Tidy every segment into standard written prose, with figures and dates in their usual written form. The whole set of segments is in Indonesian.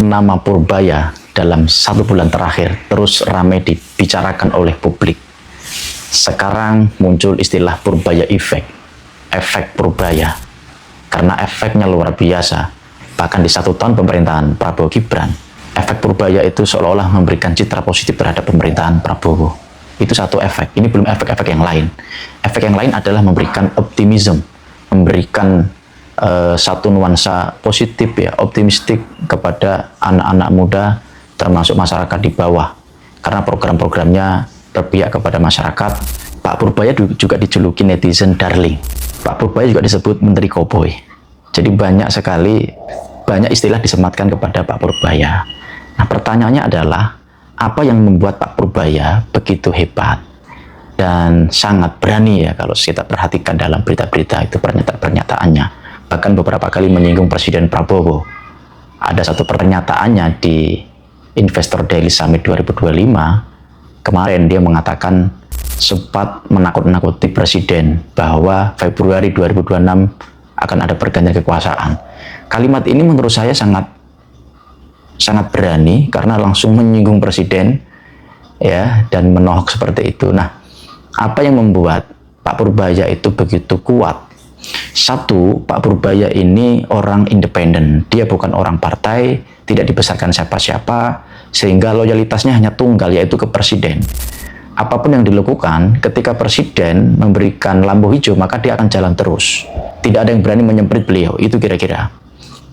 nama Purbaya dalam 1 bulan terakhir terus ramai dibicarakan oleh publik. Sekarang muncul istilah Purbaya Effect, efek Purbaya, karena efeknya luar biasa. Bahkan di 1 tahun pemerintahan Prabowo Gibran, efek Purbaya itu seolah-olah memberikan citra positif terhadap pemerintahan Prabowo. Itu satu efek. Ini belum efek-efek yang lain. Efek yang lain adalah memberikan optimisme, memberikan satu nuansa positif, ya, optimistik kepada anak-anak muda, termasuk masyarakat di bawah. Karena program-programnya berpihak kepada masyarakat. Pak Purbaya juga dijuluki netizen darling. Pak Purbaya juga disebut Menteri Koboi. Jadi banyak sekali, banyak istilah disematkan kepada Pak Purbaya. Nah, pertanyaannya adalah, apa yang membuat Pak Purbaya begitu hebat dan sangat berani, ya, kalau kita perhatikan dalam berita-berita itu pernyataan-pernyataannya. Bahkan beberapa kali menyinggung Presiden Prabowo. Ada satu pernyataannya di Investor Daily Summit 2025, kemarin dia mengatakan sempat menakut-nakuti Presiden bahwa Februari 2026 akan ada pergantian kekuasaan. Kalimat ini menurut saya sangat berani karena langsung menyinggung Presiden, ya, dan menohok seperti itu. Nah, apa yang membuat Pak Purbaya itu begitu kuat? Satu, Pak Purbaya ini orang independen. Dia bukan orang partai, tidak dibesarkan siapa-siapa, sehingga loyalitasnya hanya tunggal, yaitu ke Presiden. Apapun yang dilakukan, ketika Presiden memberikan lampu hijau, maka dia akan jalan terus. Tidak ada yang berani menyemprit beliau, itu kira-kira.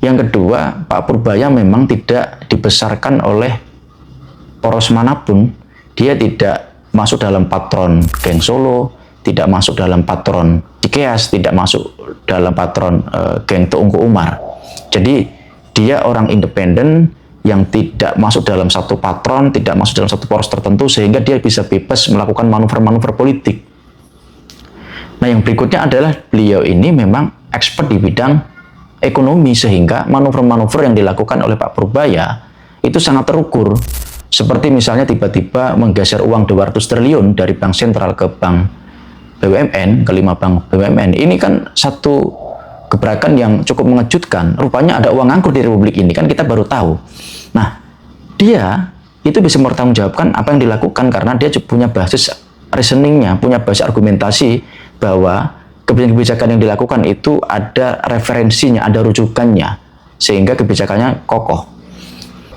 Yang kedua, Pak Purbaya memang tidak dibesarkan oleh poros manapun. Dia tidak masuk dalam patron geng Solo, tidak masuk dalam patron Cikeas, tidak masuk dalam patron geng Teungku Umar. Jadi dia orang independen yang tidak masuk dalam satu patron, tidak masuk dalam satu poros tertentu, sehingga dia bisa bebas melakukan manuver-manuver politik. Nah, yang berikutnya adalah beliau ini memang expert di bidang ekonomi, sehingga manuver-manuver yang dilakukan oleh Pak Purbaya itu sangat terukur. Seperti misalnya tiba-tiba menggeser uang 200 triliun dari bank sentral ke bank BUMN, ke 5 bank BUMN. Ini kan satu gebrakan yang cukup mengejutkan. Rupanya ada uang nganggur di Republik ini, kan kita baru tahu. Nah, dia itu bisa mempertanggungjawabkan apa yang dilakukan karena dia punya basis reasoningnya, punya basis argumentasi bahwa kebijakan-kebijakan yang dilakukan itu ada referensinya, ada rujukannya, sehingga kebijakannya kokoh.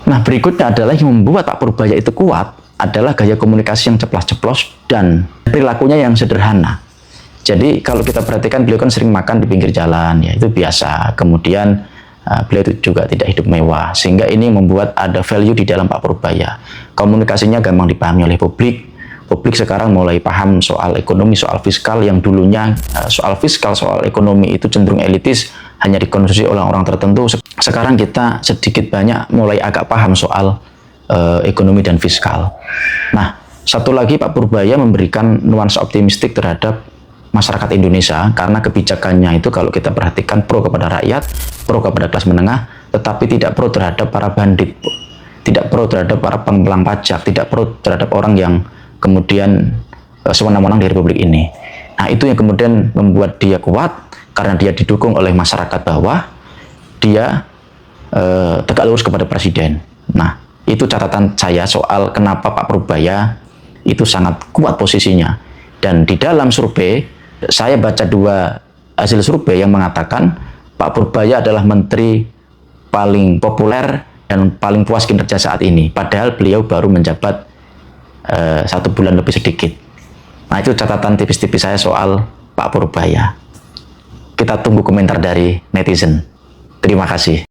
Nah, berikutnya adalah yang membuat Pak Purbaya itu kuat adalah gaya komunikasi yang ceplas-ceplos dan perilakunya yang sederhana. Jadi kalau kita perhatikan, beliau kan sering makan di pinggir jalan, ya, itu biasa. Kemudian beliau itu juga tidak hidup mewah, sehingga ini membuat ada value di dalam Pak Purbaya. Komunikasinya gampang dipahami oleh publik. Publik sekarang mulai paham soal ekonomi, soal fiskal, yang dulunya soal fiskal, soal ekonomi itu cenderung elitis, hanya dikonsumsi oleh orang tertentu. Sekarang kita sedikit banyak mulai agak paham soal ekonomi dan fiskal. Nah, satu lagi, Pak Purbaya memberikan nuansa optimistik terhadap masyarakat Indonesia karena kebijakannya itu kalau kita perhatikan pro kepada rakyat, pro kepada kelas menengah, tetapi tidak pro terhadap para bandit, tidak pro terhadap para pengemplang pajak, tidak pro terhadap orang yang kemudian sewenang-wenang di Republik ini. Nah, itu yang kemudian membuat dia kuat karena dia didukung oleh masyarakat bawah, dia tegak lurus kepada Presiden. Nah, itu catatan saya soal kenapa Pak Purbaya itu sangat kuat posisinya. Dan di dalam survei, saya baca 2 hasil survei yang mengatakan Pak Purbaya adalah menteri paling populer dan paling puas kinerja saat ini. Padahal beliau baru menjabat 1 bulan lebih sedikit. Nah, itu catatan tipis-tipis saya soal Pak Purbaya. Kita tunggu komentar dari netizen. Terima kasih.